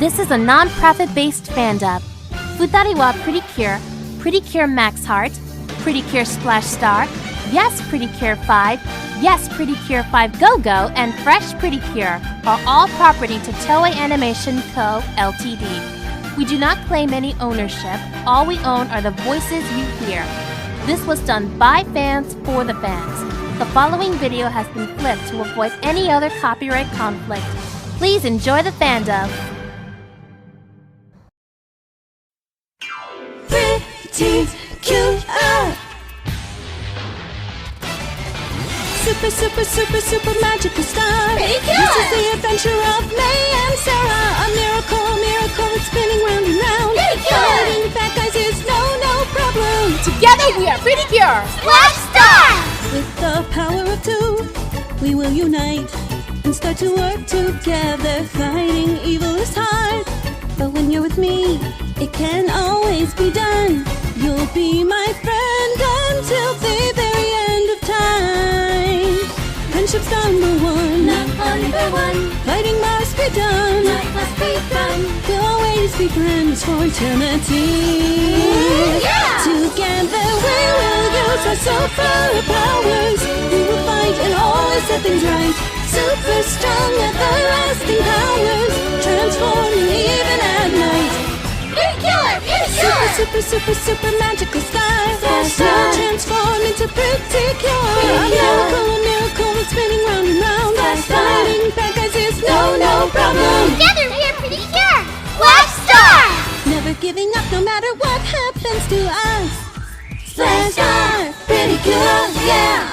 This is a non-profit-based fandub. Futari wa PreCure, PreCure Max Heart, PreCure Splash Star, Yes PreCure 5, Yes PreCure 5 Go-Go, and Fresh PreCure are all property to Toei Animation Co., Ltd. We do not claim any ownership. All we own are the voices you hear. This was done by fans for the fans. The following video has been flipped to avoid any other copyright conflict. Please enjoy the fandub. PreCure. Super magical star. PreCure. This is the adventure of May and Sarah. A miracle, it's spinning round and round. PreCure. Fighting bad guys is no problem. Together we are PreCure. Splash Star. With the power of two, we will unite and start to work together. Fighting evil is hard, but when you're with me, it can always be done. You'll be my friend until the very end of time. Friendship's number one. Number one. Fighting must be done. Life must be fun. We'll always be friends for eternity. Yeah! Together we will use our super powers. We will fight and always set things right. Super strong, everlasting powers, transforming even at night. PreCure. Super magical stars. Splash Star. Transform into PreCure. A PreCure. miracle, it's spinning round and round. Splash Star. Fighting bad guys is no problem. Together we are PreCure. Splash Star. Never giving up no matter what happens to us. Splash Star. PreCure, yeah.